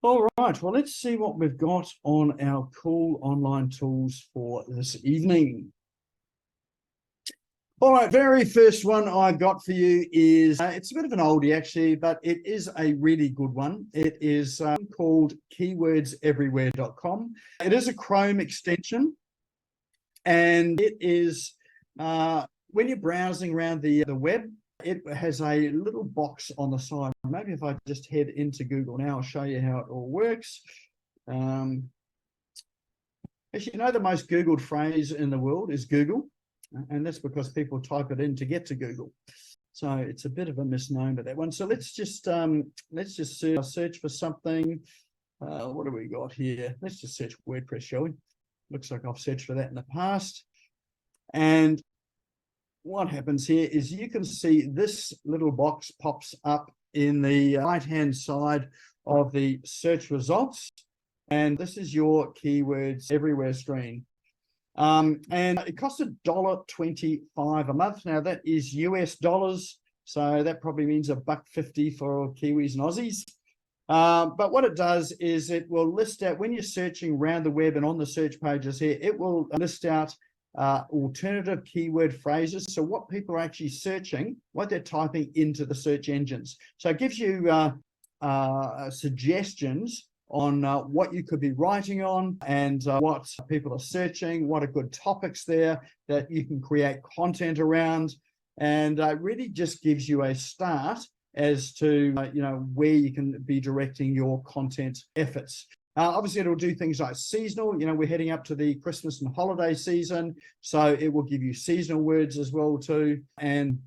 All right, well, let's see what we've got on our cool online tools for this evening. All right, very first one I got for you is, it's a bit of an oldie actually, but it is a really good one. It is called keywordseverywhere.com. It is a Chrome extension, and it is, when you're browsing around the web, it has a little box on the side. Maybe if I just head into Google now, I'll show you how it all works. As you know, the most Googled phrase in the world is Google, and that's because people type it in to get to Google. So it's a bit of a misnomer, that one. So let's just search for something. What do we got here? Let's just search WordPress, shall we? Looks like I've searched for that in the past. And what happens here is you can see this little box pops up in the right-hand side of the search results. And this is your Keywords Everywhere screen. And it costs $1.25 a month. Now that is US dollars. So that probably means $1.50 for Kiwis and Aussies. But what it does is it will list out, when you're searching around the web and on the search pages here, it will list out alternative keyword phrases. So what people are actually searching, what they're typing into the search engines. So it gives you suggestions on what you could be writing on, and what people are searching, what are good topics there that you can create content around, and really just gives you a start as to where you can be directing your content efforts. Obviously, it'll do things like seasonal. We're heading up to the Christmas and holiday season, so it will give you seasonal words as well too, and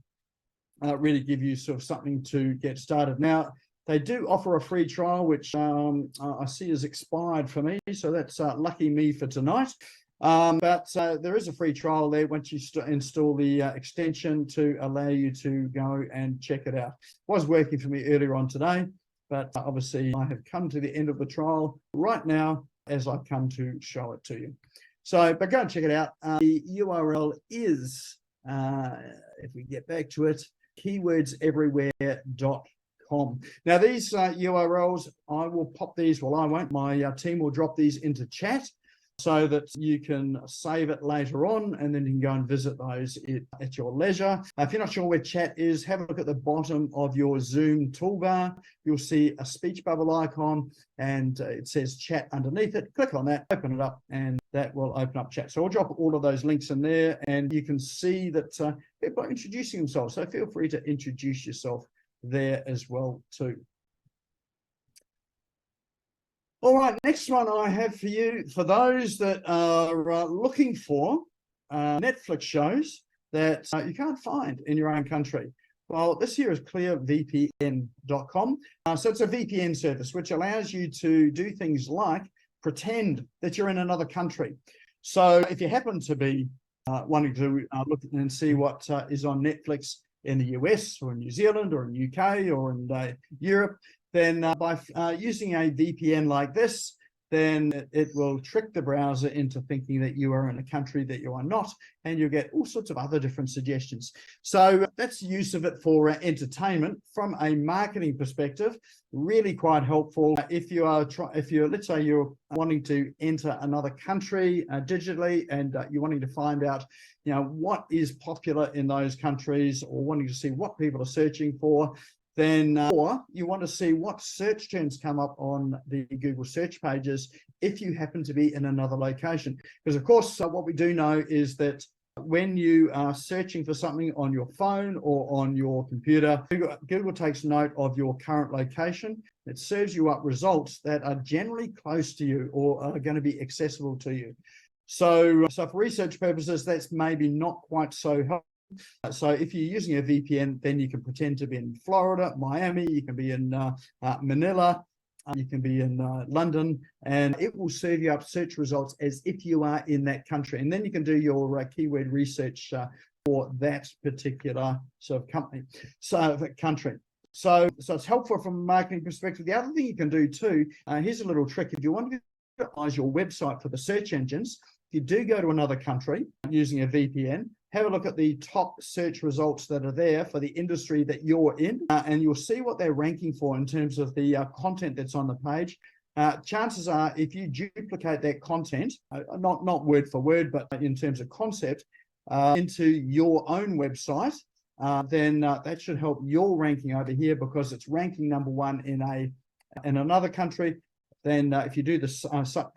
really give you sort of something to get started. Now, they do offer a free trial, which I see has expired for me, so that's lucky me for tonight. But there is a free trial there once you install the extension to allow you to go and check it out. It was working for me earlier on today, but obviously I have come to the end of the trial right now as I come to show it to you. So, but go and check it out. The URL is, if we get back to it, keywordseverywhere.com. Now, these URLs, I will pop these, well, I won't, my team will drop these into chat so that you can save it later on, and then you can go and visit those at your leisure. If you're not sure where chat is, have a look at the bottom of your Zoom toolbar. You'll see a speech bubble icon, and it says chat underneath it. Click on that, open it up, and that will open up chat. So I'll drop all of those links in there, and you can see that people are introducing themselves. So feel free to introduce yourself there as well too. All right, next one I have for you, for those that are looking for Netflix shows that you can't find in your own country. Well, this here is clearvpn.com. So it's a VPN service which allows you to do things like pretend that you're in another country. So if you happen to be wanting to look and see what is on Netflix in the US or in New Zealand or in UK or in Europe, then by using a VPN like this, then it will trick the browser into thinking that you are in a country that you are not, and you'll get all sorts of other different suggestions. So that's the use of it for entertainment. From a marketing perspective, really quite helpful. If you're, let's say you're wanting to enter another country digitally, and you're wanting to find out, what is popular in those countries, or wanting to see what people are searching for, then or you want to see what search terms come up on the Google search pages if you happen to be in another location. Because of course, what we do know is that when you are searching for something on your phone or on your computer, Google takes note of your current location. It serves you up results that are generally close to you or are going to be accessible to you. So for research purposes, that's maybe not quite so helpful. So if you're using a VPN, then you can pretend to be in Florida, Miami, you can be in Manila, you can be in London, and it will serve you up search results as if you are in that country. And then you can do your keyword research for that particular sort of company, so country. So it's helpful from a marketing perspective. The other thing you can do too, here's a little trick. If you want to optimize your website for the search engines, if you do go to another country using a VPN, have a look at the top search results that are there for the industry that you're in, and you'll see what they're ranking for in terms of the content that's on the page. chances are if you duplicate that content, not word for word, but in terms of concept, into your own website, then that should help your ranking over here, because it's ranking #1 in another country. Then if you do the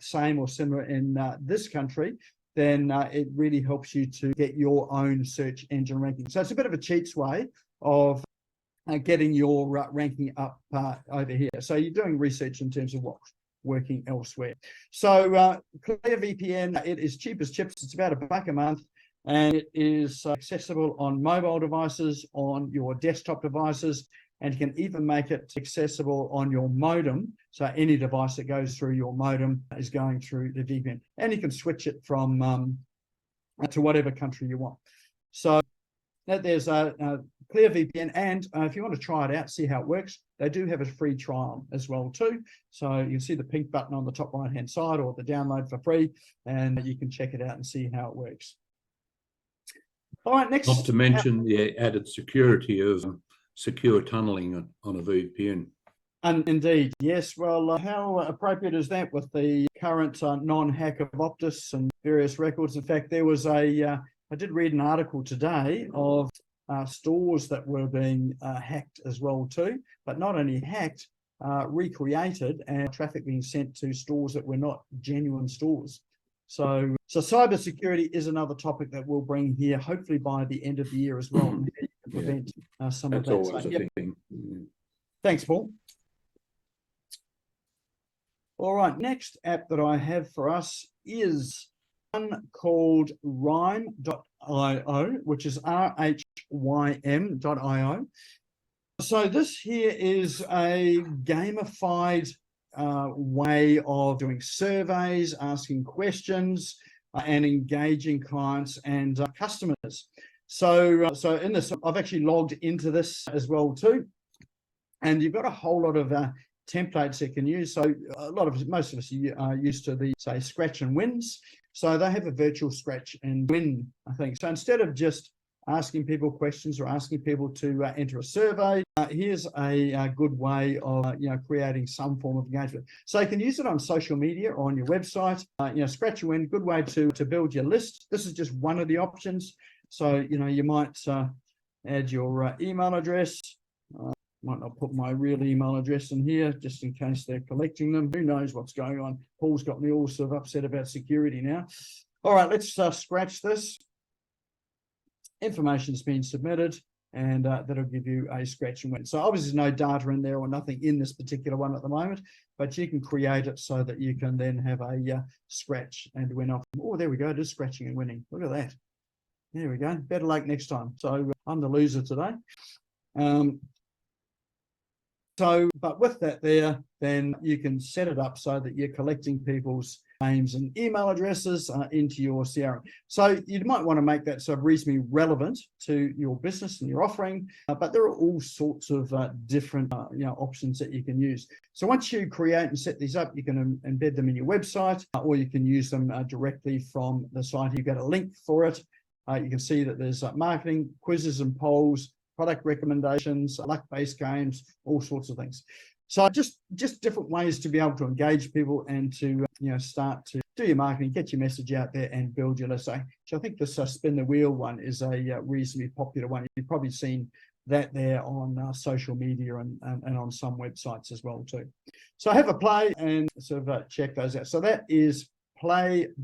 same or similar in this country, then it really helps you to get your own search engine ranking. So it's a bit of a cheats way of getting your ranking up over here. So you're doing research in terms of what's working elsewhere. So ClearVPN, it is cheap as chips. It's about $1 a month, and it is accessible on mobile devices, on your desktop devices, and you can even make it accessible on your modem. So any device that goes through your modem is going through the VPN, and you can switch it from to whatever country you want. So there's a ClearVPN, and if you want to try it out, see how it works, they do have a free trial as well too. So you can see the pink button on the top right hand side, or the download for free, and you can check it out and see how it works. All right, next. Not to mention the added security of secure tunneling on a VPN. And indeed, yes. Well, how appropriate is that with the current non-hack of Optus and various records? In fact, there was I did read an article today of stores that were being hacked as well too, but not only hacked, recreated, and traffic being sent to stores that were not genuine stores. So cybersecurity is another topic that we'll bring here, hopefully by the end of the year as well, to prevent some of that. That's always a thing. Thanks, Paul. All right, next app that I have for us is one called Rhyme.io, which is RHYM.io. So this here is a gamified way of doing surveys, asking questions, and engaging clients and customers. So in this, I've actually logged into this as well too, and you've got a whole lot of templates you can use. So most of us are used to the, say, scratch and wins. So they have a virtual scratch and win, I think. So instead of just asking people questions or asking people to enter a survey, here's a good way of creating some form of engagement. So you can use it on social media or on your website. Scratch and win, good way to build your list. This is just one of the options. So you might add your email address. Might not put my real email address in here just in case they're collecting them. Who knows what's going on? Paul's got me all sort of upset about security now. All right, let's scratch this. Information's been submitted, and that'll give you a scratch and win. So obviously there's no data in there or nothing in this particular one at the moment, but you can create it so that you can then have a scratch and win off. Oh, there we go. It is scratching and winning. Look at that. There we go. Better luck next time. So I'm the loser today. But with that there, then you can set it up so that you're collecting people's names and email addresses into your CRM. So you might want to make that sort of reasonably relevant to your business and your offering, but there are all sorts of different options that you can use. So once you create and set these up, you can embed them in your website, or you can use them directly from the site. You get a link for it. You can see that there's marketing, quizzes and polls, product recommendations, luck-based games, all sorts of things. So just different ways to be able to engage people and to start to do your marketing, get your message out there, and build your list. So I think this spin the wheel one is a reasonably popular one. You've probably seen that there on social media and on some websites as well too. So have a play and sort of check those out. So that is play.rhym.io.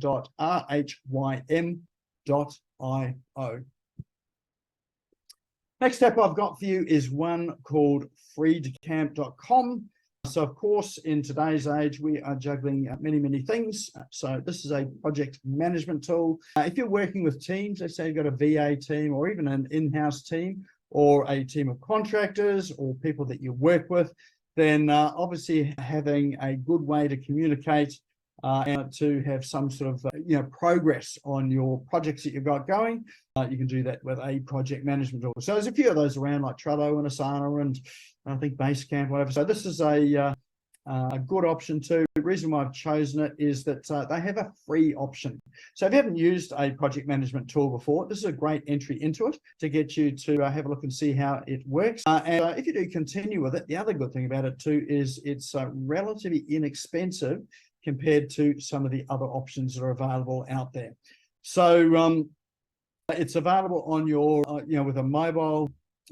Next app I've got for you is one called freedcamp.com. So of course, in today's age, we are juggling many things. So this is a project management tool. If you're working with teams, let's say you've got a VA team or even an in-house team or a team of contractors or people that you work with, then obviously having a good way to communicate and to have some sort of progress on your projects that you've got going. You can do that with a project management tool. So there's a few of those around, like Trello and Asana and I think Basecamp, whatever. So this is a a good option too. The reason why I've chosen it is that they have a free option. So if you haven't used a project management tool before, this is a great entry into it to get you to have a look and see how it works. And if you do continue with it, the other good thing about it too is it's relatively inexpensive compared to some of the other options that are available out there. So it's available on your, with a mobile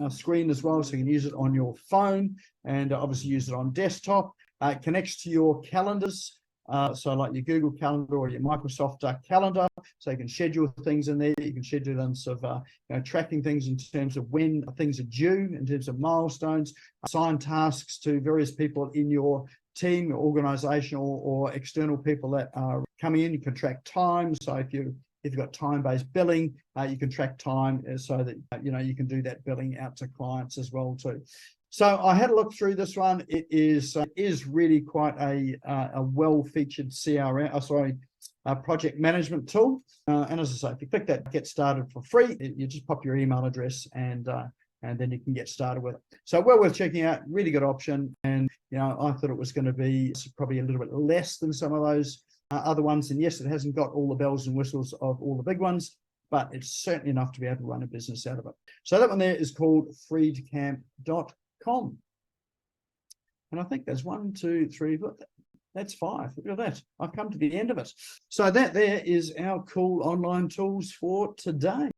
screen as well, so you can use it on your phone and obviously use it on desktop. It connects to your calendars, so like your Google Calendar or your Microsoft Calendar, so you can schedule things in there. You can schedule them sort of tracking things in terms of when things are due, in terms of milestones, assign tasks to various people in your team, your organization, or external people that are coming in. You can track time, so if you've got time-based billing, you can track time so that you can do that billing out to clients as well too. So I had a look through this one. It is really quite a well-featured CRM, project management tool. And as I say, if you click that Get Started for free, you just pop your email address and then you can get started with it. So well worth checking out. Really good option. And I thought it was going to be probably a little bit less than some of those other ones. And yes, it hasn't got all the bells and whistles of all the big ones, but it's certainly enough to be able to run a business out of it. So that one there is called freedcamp.com. And I think there's 1, 2, 3, look, that's 5. Look at that. I've come to the end of it. So that there is our cool online tools for today.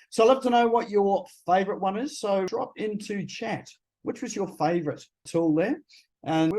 So I'd love to know what your favorite one is. So drop into chat. Which was your favorite tool there? And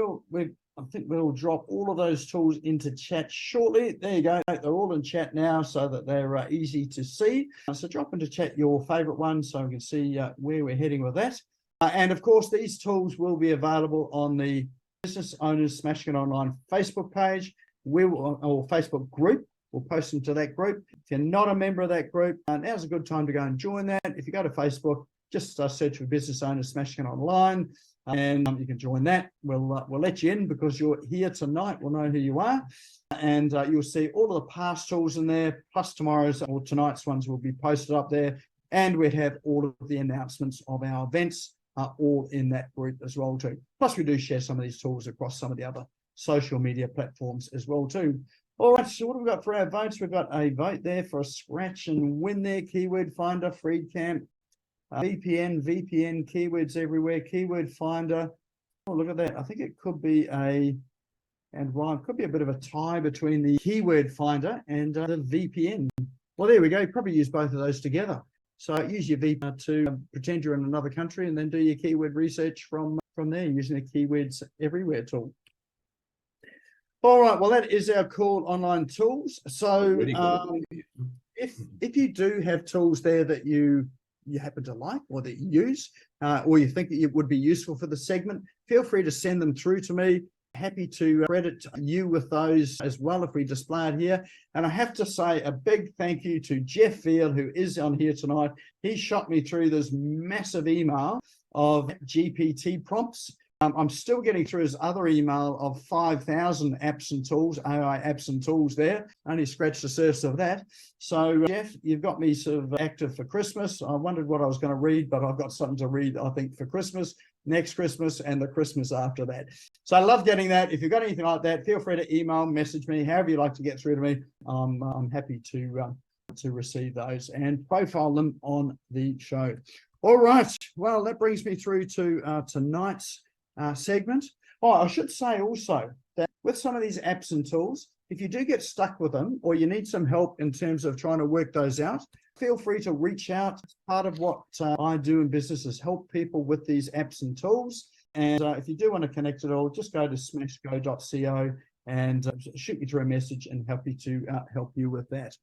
I think we'll drop all of those tools into chat shortly. There you go. They're all in chat now so that they're easy to see. So drop into chat your favorite one so we can see where we're heading with that. And of course, these tools will be available on the Business Owners SmashGo Online Facebook page or Facebook group. We'll post them to that group. If you're not a member of that group, now's a good time to go and join that. If you go to Facebook, just search for Business Owners SmashGo Online, and you can join that. We'll let you in because you're here tonight. We'll know who you are, and you'll see all of the past tools in there. Plus tomorrow's or tonight's ones will be posted up there, and we have all of the announcements of our events all in that group as well too. Plus we do share some of these tools across some of the other social media platforms as well too. All right, so what have we got for our votes? We've got a vote there for a scratch and win there. Keyword Finder, FreeCamp, VPN keywords everywhere, Keyword Finder. Oh, look at that. I think it could be could be a bit of a tie between the Keyword Finder and the VPN. Well, there we go. You probably use both of those together. So use your VPN to pretend you're in another country and then do your keyword research from there using the Keywords Everywhere tool. All right, well, that is our cool online tools. So if you do have tools there that you happen to like or that you use or you think that it would be useful for the segment, feel free to send them through to me. Happy to credit you with those as well if we display it here. And I have to say a big thank you to Jeff Field, who is on here tonight. He shot me through this massive email of GPT prompts. I'm still getting through his other email of 5,000 apps and tools, AI apps and tools there. Only scratched the surface of that. So, Jeff, you've got me sort of active for Christmas. I wondered what I was going to read, but I've got something to read, I think, for Christmas, next Christmas, and the Christmas after that. So I love getting that. If you've got anything like that, feel free to email, message me, however you like to get through to me. I'm happy to receive those and profile them on the show. All right. Well, that brings me through to tonight's segment. Oh, I should say also that with some of these apps and tools, if you do get stuck with them or you need some help in terms of trying to work those out, feel free to reach out. Part of what I do in business is help people with these apps and tools. And if you do want to connect at all, just go to smashgo.co and shoot me through a message and happy to help you with that.